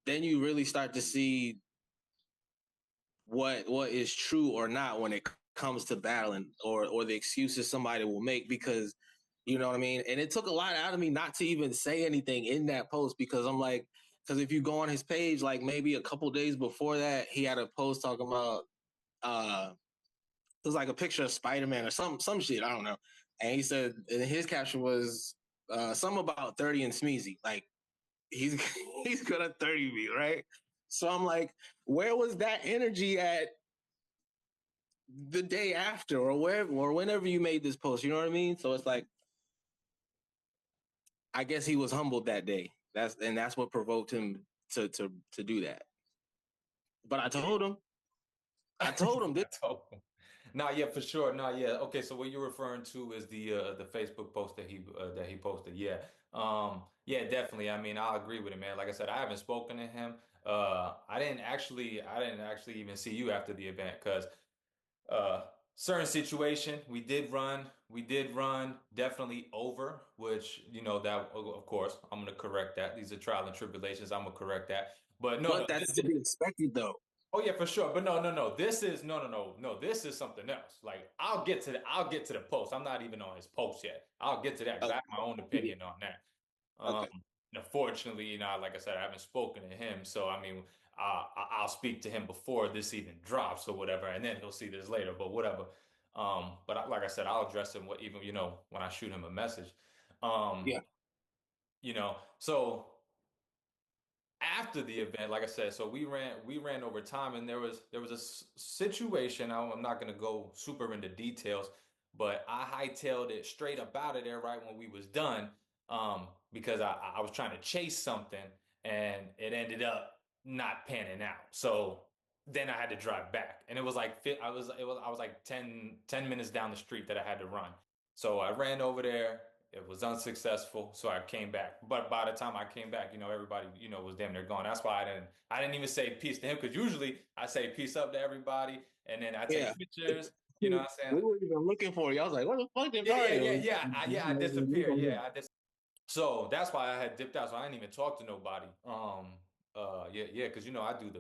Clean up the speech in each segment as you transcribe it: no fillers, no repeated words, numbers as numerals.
then you really start to see what is true or not when it comes to battling, or the excuses somebody will make, because you know what I mean. And it took a lot out of me not to even say anything in that post, because I'm like, because if you go on his page, like maybe a couple days before that, he had a post talking about it was like a picture of Spider-Man or some shit, I don't know. And he said, and his caption was something about 30 and Smeazy, like he's he's gonna 30 me, right? So I'm like, where was that energy at the day after, or wherever, or whenever you made this post? You know what I mean? So it's like, I guess he was humbled that day. That's what provoked him to do that. But I told him this. No, yeah, for sure. No, yeah. Okay, so what you're referring to is the Facebook post that he posted. Yeah. Yeah, definitely. I mean, I'll agree with it, man. Like I said, I haven't spoken to him. I didn't actually even see you after the event because uh certain situation we did run definitely over, which that of course I'm gonna correct that. These are trial and tribulations. I'm gonna correct that. But no, no, But that's to be expected, though. oh yeah, for sure. But no, no, no. This is no, no, no, no. This is something else. Like I'll get to the post. I'm not even on his post yet. I'll get to that because I have my own Okay. opinion on that. Um, Okay. Unfortunately, like I said, I haven't spoken to him. So I mean, I'll speak to him before this even drops or whatever, and then he'll see this later. But whatever. Like I said, I'll address him even when I shoot him a message. Um, Yeah. so after the event, like I said, so we ran over time, and there was a situation. I'm not gonna go super into details, but I hightailed it straight up out of there right when we was done, because I was trying to chase something, and it ended up not panning out. So then I had to drive back, and it was like I was like ten minutes down the street that I had to run. So I ran over there. It was unsuccessful, so I came back. But by the time I came back, everybody, was damn near gone. That's why I didn't even say peace to him, because usually I say peace up to everybody, and then I Yeah. take pictures. You know We what I'm saying? were even looking for you. I was like, what the fuck did Yeah, yeah, yeah, Mario? yeah. I disappeared. Yeah, so that's why I had dipped out. So I didn't even talk to nobody. Yeah, yeah, because I do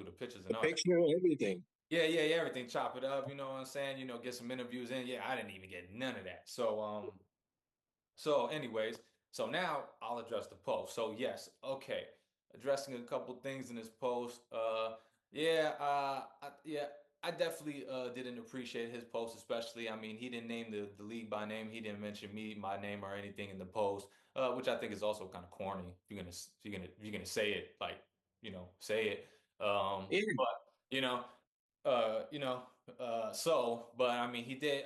the pictures The and all that. picture and everything. Yeah, yeah, yeah, everything. Chop it up. You know what I'm saying? Get some interviews in. Yeah, I didn't even get none of that. So, anyways, so now I'll address the post. So, yes, okay, addressing a couple things in this post. Yeah, yeah, I definitely didn't appreciate his post, especially. I mean, he didn't name the league by name. He didn't mention me by name or anything in the post, which I think is also kind of corny. If you're gonna say it, like, say it. Yeah. But you know, uh, you know, but I mean, he did.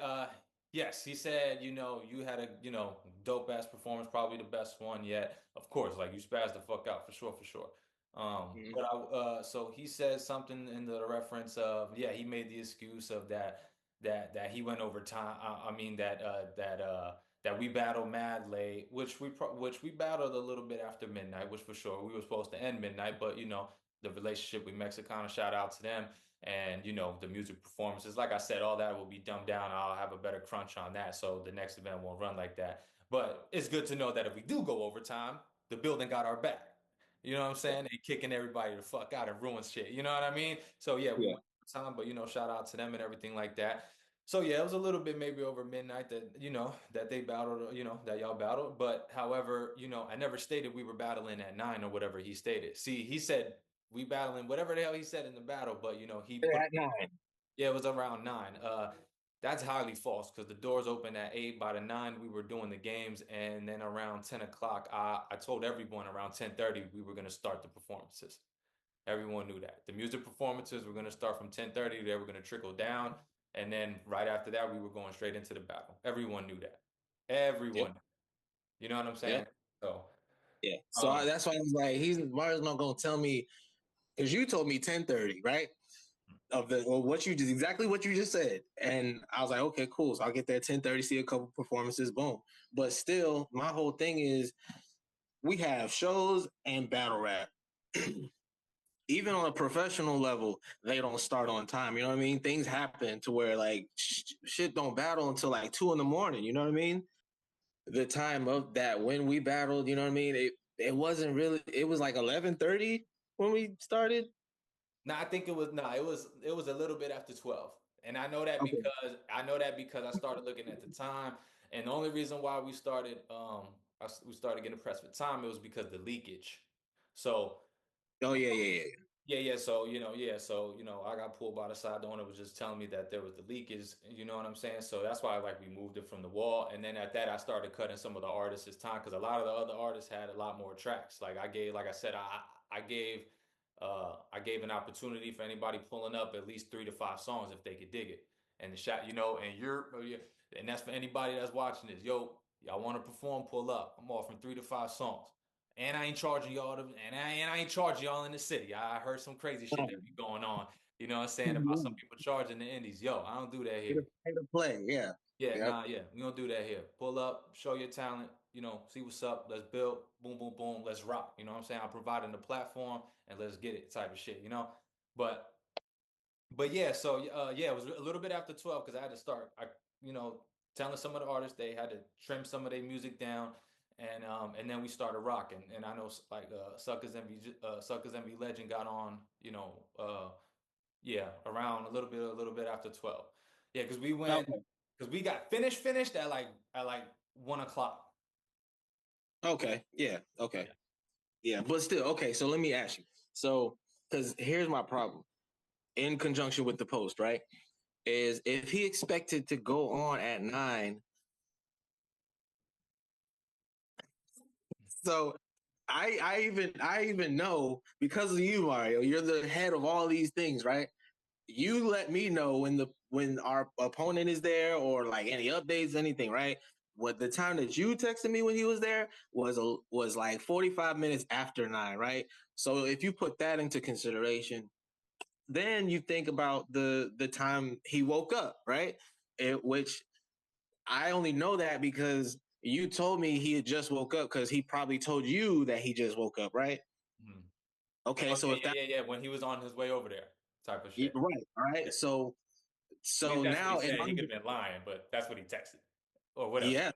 Yes, he said, you had a, dope ass performance, probably the best one yet. Of course, like you spazzed the fuck out for sure, for sure. Mhm. So he said something in the reference of, yeah, he made the excuse of that he went over time. I mean that we battled mad late, which we battled a little bit after midnight, which for sure we were supposed to end midnight, but the relationship with Mexicana, shout out to them, and the music performances. Like I said, all that will be dumbed down. I'll have a better crunch on that, so the next event won't run like that. But it's good to know that if we do go overtime, the building got our back. You know what I'm saying? They kicking everybody the fuck out and ruin shit. You know what I mean? So yeah, we Yeah. went overtime, but shout out to them and everything like that. So yeah, it was a little bit maybe over midnight that that they battled, that y'all battled. But however, I never stated we were battling at 9 or whatever he stated. See, he said we battling whatever the hell he said in the battle, but he put, At 9. yeah, it was around 9. That's highly false because the doors opened at 8. By the 9, we were doing the games, and then around 10 o'clock, I told everyone around 10:30 we were gonna start the performances. Everyone knew that the music performances were gonna start from 10:30. They were gonna trickle down, and then right after that, we were going straight into the battle. Everyone knew that. Yep. Everyone, you know what I'm Yep. saying? So, Yeah. So um, that's why I was like, Mario's not gonna tell me, because you told me 10:30, right? Of the, or what you just exactly what you just said, and I was like, okay, cool. So I'll get there 10:30, see a couple performances, boom. But still, my whole thing is we have shows and battle rap. Even on a professional level, they don't start on time. You know what I mean? Things happen to where like shit don't battle until like 2 in the morning. You know what I mean? The time of that when we battled, you know what I mean? It wasn't really. It was like 11:30. when we started? No, I think it was no, it was a little bit after 12. And Okay. I know that because I started looking at the time. And the only reason why we started getting pressed for time, it was because the leakage. So Oh yeah, yeah, yeah. yeah, yeah. So, I got pulled by the side. The owner was just telling me that there was the leakage. You know what I'm saying? So that's why like we moved it from the wall. And then at that, I started cutting some of the artists' time because a lot of the other artists had a lot more tracks. Like I said, I gave an opportunity for anybody pulling up at least 3 to 5 songs if they could dig it. And the shot, and that's for anybody that's watching this. Yo, y'all want to perform? Pull up. I'm offering 3 to 5 songs. And I ain't charging y'all and I ain't charging y'all in the city. I heard some crazy shit that be going on. You know what I'm saying about some people charging the indies. Yo, I don't do that here. Pay to play, yeah. Yeah, Yep. nah, yeah, we don't do that here. Pull up, show your talent, see what's up. Let's build, boom, boom, boom. Let's rock. You know what I'm saying? I'm providing the platform and let's get it type of shit. But but yeah, so yeah, it was a little bit after 12 because I had to start. You know, telling some of the artists they had to trim some of their music down, and then we started rocking. And I know like Suckers Envy Legend got on. Yeah, around a little bit after 12. Yeah, Okay. because we got finished at like 1 o'clock. Okay. Yeah. Okay. Yeah. Yeah. But still, okay. So let me ask you. So, because here's my problem in conjunction with the post, right? Is if he expected to go on at 9, so I even know because of you, Mario. You're the head of all these things, right? You let me know when our opponent is there or like any updates, anything, right? What the time that you texted me when he was there was like 45 minutes after 9, right? So if you put that into consideration, then you think about the time he woke up, right? Which I only know that because you told me he had just woke up because he probably told you that he just woke up, right? Mhm. Okay, Oh so yeah, if yeah, that yeah, yeah. When he was on his way over there, type of shit. right, all right. Yeah. At least So that's what he now in said. my He could have been lying, but that's what he texted. Or whatever. yeah,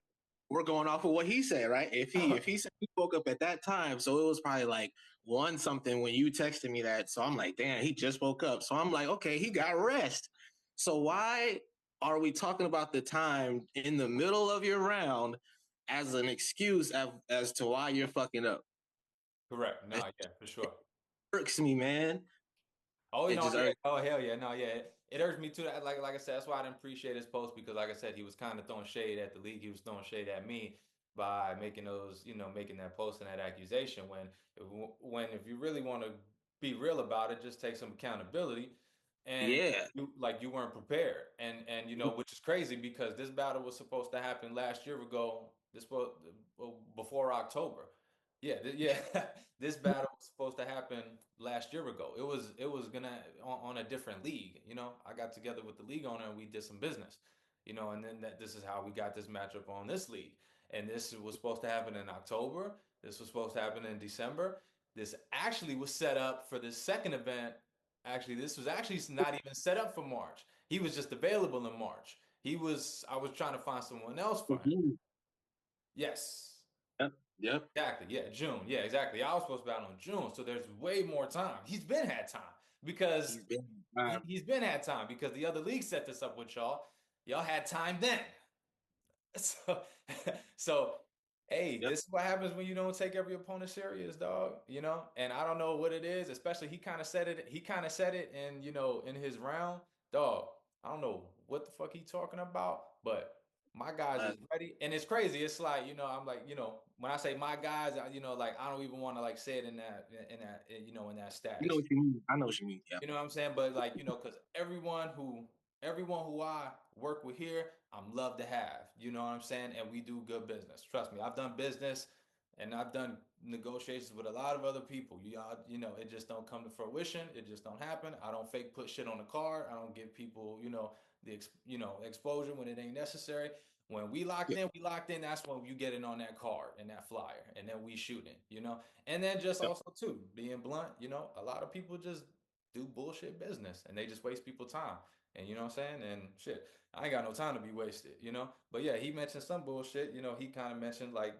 we're going off of what he said, right? If he said he woke up at that time, so it was probably like one something when you texted me that. So I'm like, damn, he just woke up. So I'm like, okay, he got rest. So why are we talking about the time in the middle of your round as an excuse as to why you're fucking up? Correct. It No, yeah, for sure. irks me, man. Oh, It just yeah. irks. Oh, hell yeah. No, yeah. It hurts me too. Like I said, that's why I didn't appreciate his post because, like I said, he was kind of throwing shade at the league. He was throwing shade at me by making that post and that accusation. When if you really want to be real about it, just take some accountability. And Yeah. you weren't prepared, and which is crazy because this battle was supposed to happen last year ago. Before October. Yeah, yeah. This battle was supposed to happen last year ago. It was gonna on a different league. I got together with the league owner and we did some business. And then this is how we got this matchup on this league. And this was supposed to happen in October. This was supposed to happen in December. This actually was set up for the second event. Actually, this was actually not even set up for March. He was just available in March. I was trying to find someone else for him. Yes. Yep. Yep. Exactly. Yeah, June. Yeah, exactly. I was supposed to be out on June, so there's way more time. He's been had time He's because been he's been had time because the other league set this up with y'all. Y'all had time then. So, so hey, yep. this is what happens when you don't take every opponent serious, dog. And I don't know what it is, especially he kind of said it. He kind of said it in his round, dog. I don't know what the fuck he talking about, but my guys Uh, is ready. And it's crazy. It's like, I'm like, when I say my guys, like I don't even want to like say it in that you know status. what you mean. I know what you mean. Yeah. You know what I'm saying? But like, because everyone who I work with here, I'm love to have. You know what I'm saying? And we do good business. Trust me, I've done business and I've done negotiations with a lot of other people. It just don't come to fruition. It just don't happen. I don't fake put shit on the card. I don't give people, exposure when it ain't necessary. When we locked Yeah. in, we locked in. That's when you get it on that card and that flyer, and then we shooting. And then just Yep. also too, being blunt, a lot of people just do bullshit business and they just waste people time. And you know what I'm saying? And shit, I ain't got no time to be wasted. But yeah, he mentioned some bullshit. He kind of mentioned like,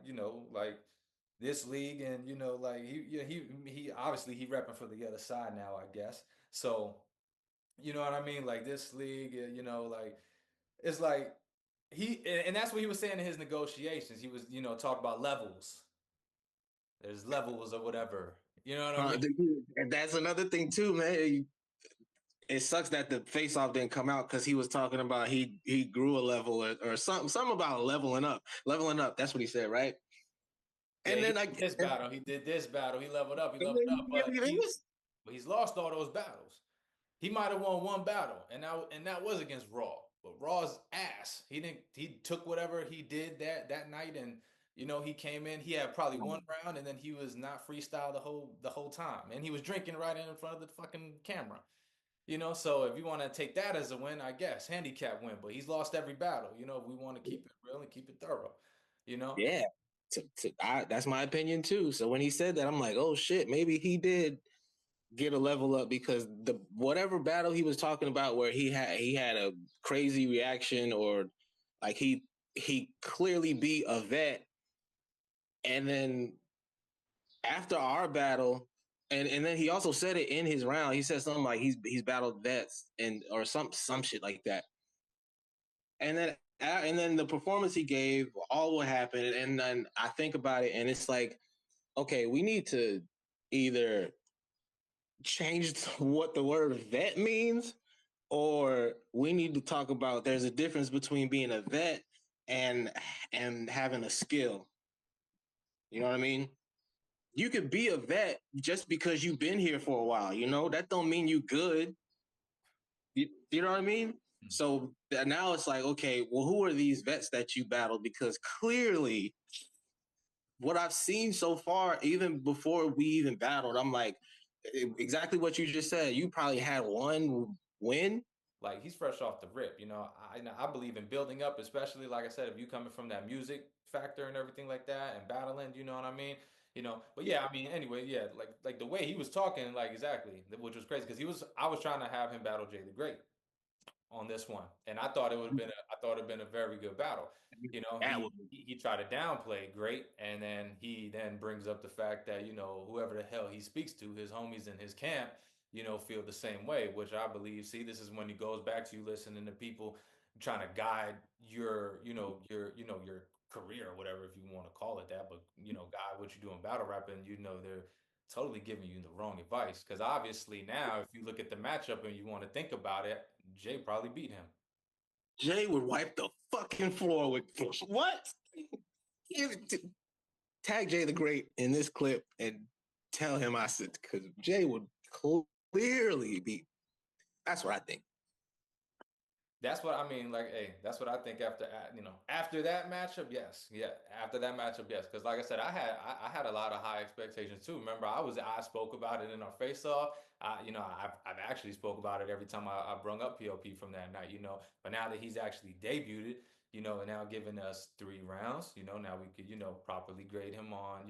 this league, and like he obviously he repping for the other side now, I guess. So you know what I mean? Like this league, like it's like and that's what he was saying in his negotiations. He was, talk about levels. There's levels or whatever. You know what I mean? And that's another thing too, man. It sucks that the face off didn't come out because he was talking about he grew a level or something about leveling up. That's what he said, right? Yeah, And he then did this battle. He did this battle. He and leveled then up, you give me this. but he's lost all those battles. He might have won one battle, and that was against Raw. But Raw's ass. He didn't. He took whatever he did that night, and he came in. He had probably one round, and then he was not freestyle the whole time, and he was drinking right in front of the fucking camera. So if you want to take that as a win, I guess handicap win. But he's lost every battle. If we want to keep it real and keep it thorough. You know. Yeah, that's my opinion too. So when he said that, I'm like, oh shit, maybe he did get a level up because the whatever battle he was talking about where he had a crazy reaction or like he clearly beat a vet, and then after our battle. And then he also said it in his round. He said something like he's battled vets and or some shit like that. And then the performance he gave, all what happened, and then I think about it, and it's like, okay, we need to either change what the word vet means, or we need to talk about there's a difference between being a vet and having a skill. You know what I mean? You could be a vet just because you've been here for a while. That don't mean you good. You know what I mean? So now it's like, okay, well, who are these vets that you battled? Because clearly, what I've seen so far, even before we even battled, I'm like, exactly what you just said. You probably had one win. Like he's fresh off the rip, I believe in building up, especially like I said, if you coming from that music factor and everything like that and battling, you know what I mean? But yeah, I mean, anyway, yeah, like the way he was talking, like exactly, which was crazy because I was trying to have him battle Jay the Great on this one, and I thought it'd been a very good battle. That He was he tried to downplay great, and then he then brings up the fact that whoever the hell he speaks to, his homies in his camp, feel the same way, which I believe. See, this is when he goes back to you listening to people trying to guide your career or whatever, if you want to call it that, but guide what you do in battle rap, and they're totally giving you the wrong advice. Because obviously now, if you look at the matchup and you want to think about it, Jay probably beat him. Jay would wipe the fucking floor with what? Tag Jay the Great in this clip and tell him I said because Jay would clearly be. That's what I think. That's what I mean. Like, hey, that's what I think after that matchup. Yes, yeah, after that matchup, yes. Because like I said, I had a lot of high expectations too. Remember, I spoke about it in our face off. I've actually spoke about it every time I brung up P.L.P from that night. But now that he's actually debuted, and now giving us 3 rounds, now we could properly grade him on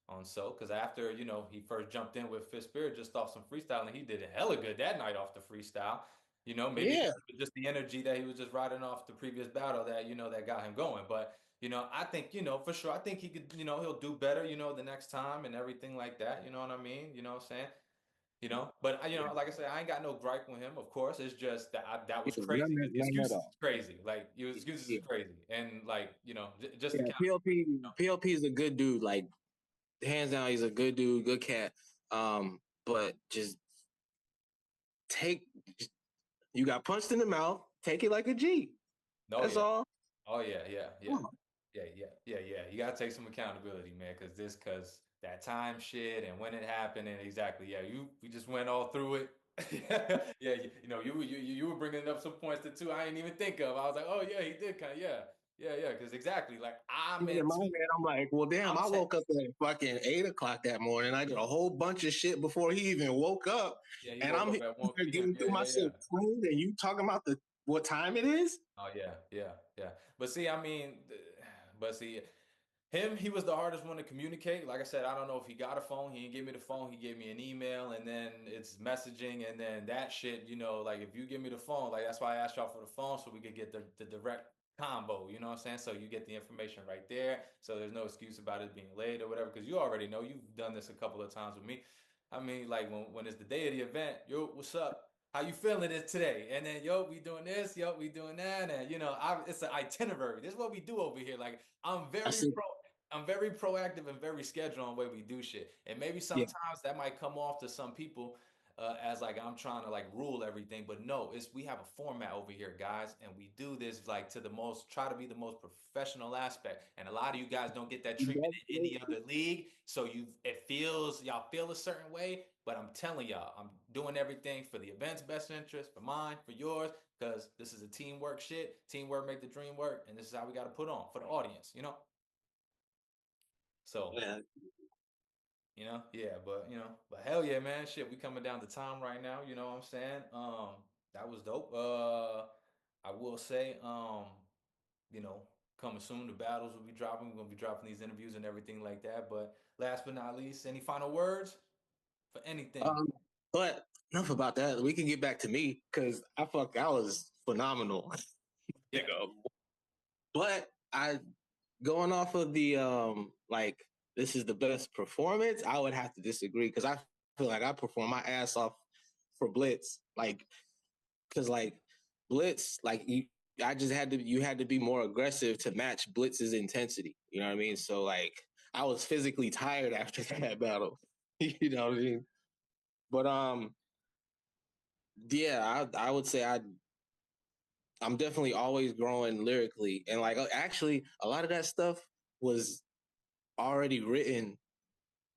on so because after he first jumped in with Fifth Spirit just off some freestyle and he did a hella good that night off the freestyle. Maybe Yeah, just the energy that he was just riding off the previous battle that that got him going. But I think for sure, I think he could he'll do better the next time and everything like that. You know what I mean? You know what I'm saying? But like I said, I ain't got no gripe with him. Of course, it's just that was crazy. none, The none at excuses is all. crazy. Like your excuses is Yeah, crazy, and like just yeah. to kind PLP is a good dude. Like hands down, he's a good dude, good cat. But just take. You got punched in the mouth. Take it like a G. oh That's yeah. all. Oh yeah, yeah, yeah, Come yeah. You gotta take some accountability, man, because that time shit and when it happened and exactly, yeah, we just went all through it. Yeah, you were bringing up some points that too I didn't even think of. I was like, oh yeah, he did kind of, yeah, because exactly, like In my head, I'm like, well, damn, I'm I saying, woke up at fucking 8 o'clock that morning. I did a whole bunch of shit before he even woke up. yeah, he And woke I'm up at 1 here p.m. getting Yeah, through my yeah, shit yeah. clean, and you talking about what time it is? Oh yeah. But see, I mean, but see. He was the hardest one to communicate. Like I said, I don't know if he got a phone. He didn't give me the phone. He gave me an email, and then it's messaging, and then that shit. Like if you give me the phone, like that's why I asked y'all for the phone so we could get the direct combo, you know what I'm saying? So you get the information right there. So there's no excuse about it being late or whatever, because you already know you've done this a couple of times with me. I mean, like when it's the day of the event, yo, what's up? How you feeling it today? And then, yo, we doing this, yo, we doing that, and it's an itinerary. This is what we do over here. Like I said, I'm very proactive and very scheduled on the way we do shit. And maybe yeah, sometimes that might come off to some people as like I'm trying to like rule everything, but no, it's we have a format over here, guys, and we do this like to the most try to be the most professional aspect. And a lot of you guys don't get that treatment in any other league, so y'all feel a certain way. But I'm telling y'all, I'm doing everything for the event's best interest, for mine, for yours, because this is a teamwork shit. Teamwork make the dream work, and this is how we got to put on for the audience, you know. So. yeah. Yeah, but hell yeah, man. Shit, we coming down to time right now, you know what I'm saying? That was dope. I will say, coming soon, the battles will be dropping. We're gonna be dropping these interviews and everything like that. But last but not least, any final words for anything? Um, but enough about that. We can get back to me because I was phenomenal. Yeah. But I going off of the like this is the best performance, I would have to disagree because I feel like I perform my ass off for Blitz. Like because like Blitz, like I just had to you had to be more aggressive to match Blitz's intensity. You know what I mean? So like I was physically tired after that battle. You know what I mean? But yeah, I would say I'm definitely always growing lyrically, and like actually a lot of that stuff was already written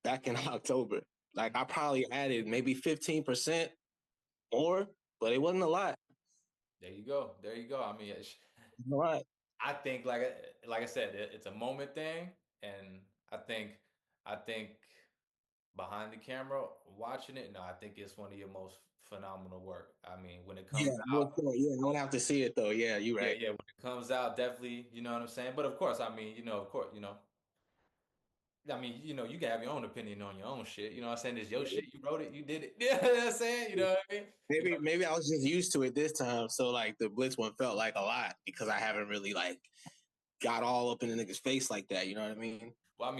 back in October. Like I probably added maybe 15% more, but it wasn't a lot. There you go. There you go. I mean, A lot. I think like I said, it's a moment thing, and I think behind the camera watching it, no, I think it's one of your most phenomenal work. I mean, when it Yeah, comes out, yeah, I would have to see it though. Yeah, you're yeah, right. yeah, when it comes out, definitely, you know what I'm saying? But of course, I mean, of course, you can have your own opinion on your own shit. You know what I'm saying? It's your shit. You wrote it, you did it. You know what I'm saying? You know what I mean? Maybe I was just used to it this time, so like the Blitz one felt like a lot because I haven't really like got all up in the nigga's face like that. You know what I mean? Well,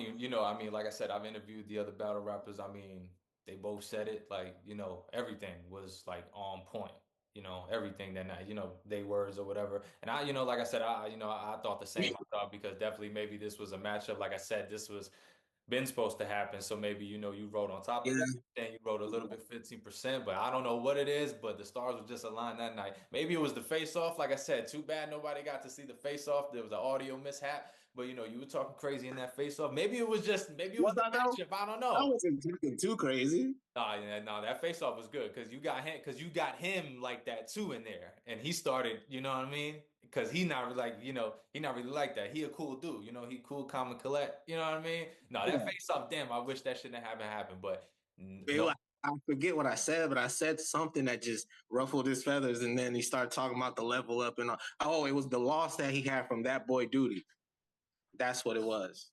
like I said, I've interviewed the other battle rappers. I mean, they both said it like, everything was like on point. Everything that night, they words or whatever. And like I said, I thought the same. I thought because definitely maybe this was a matchup. Like I said, this was been supposed to happen. So maybe, you wrote on top of Yeah. everything. You wrote a little bit 15%, but I don't know what it is, but the stars were just aligned that night. Maybe it was the face off. Like I said, too bad nobody got to see the face off. There was an audio mishap, but you were talking crazy in that face off. Maybe it was Was the I though? matchup. I don't I know. wasn't talking too crazy. Nah, yeah, no, that face off was good because you got him like that too in there, and he started, you know what I mean? Because he not really like, he not really like that. He a cool dude, he cool, calm, and collect. You know what I mean? No, that Yeah. face off, damn, I wish that shouldn't have happened, but no, I forget what I said, but I said something that just ruffled his feathers, and then he started talking about the level up and all. Oh, it was the loss that he had from that boy Duty. That's what it was,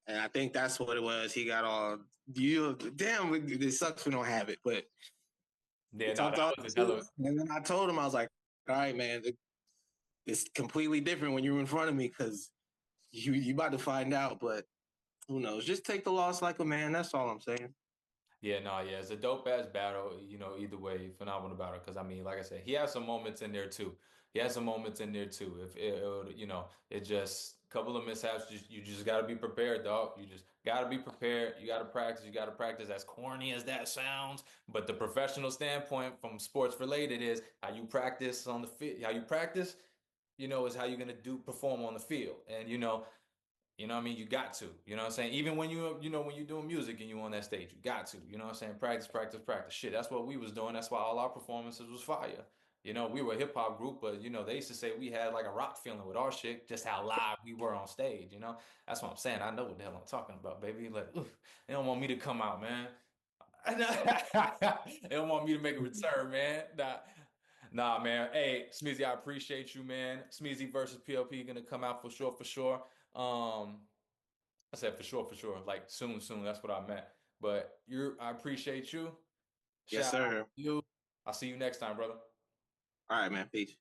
and I think that's what it was. He got all you. Damn, it sucks we don't have it, but he yeah, no, talked that all was that a shit, hell of. and then I told him I was like, "All right, man, it's completely different when you're in front of me because you about to find out." But who knows? Just take the loss like a man. That's all I'm saying. Yeah, no, yeah, it's a dope ass battle. Either way, phenomenal battle. Because I mean, like I said, he has some moments in there too. He has some moments in there too. If it just a couple of mishaps. You just got to be prepared, dog. You just got to be prepared. You got to practice. You got to practice. As corny as that sounds, but the professional standpoint from sports related is how you practice on the field. How you practice, is how you're gonna do perform on the field. And what I mean? You got to. You know what I'm saying? Even when when you're doing music and you on that stage, you got to. You know what I'm saying? Practice, practice, practice. Shit, that's what we was doing. That's why all our performances was fire. We were a hip hop group, but they used to say we had like a rock feeling with our shit, just how live we were on stage. That's what I'm saying. I know what the hell I'm talking about, baby. Like, oof, they don't want me to come out, man. They don't want me to make a return, man. Nah, man. Hey, Smeazy, I appreciate you, man. Smeazy versus P.L.P. gonna come out for sure, for sure. I said for sure. Like soon, soon. That's what I meant. But I appreciate you. Yes, Shout out sir. to you. I'll see you next time, brother. All right, man. Peace.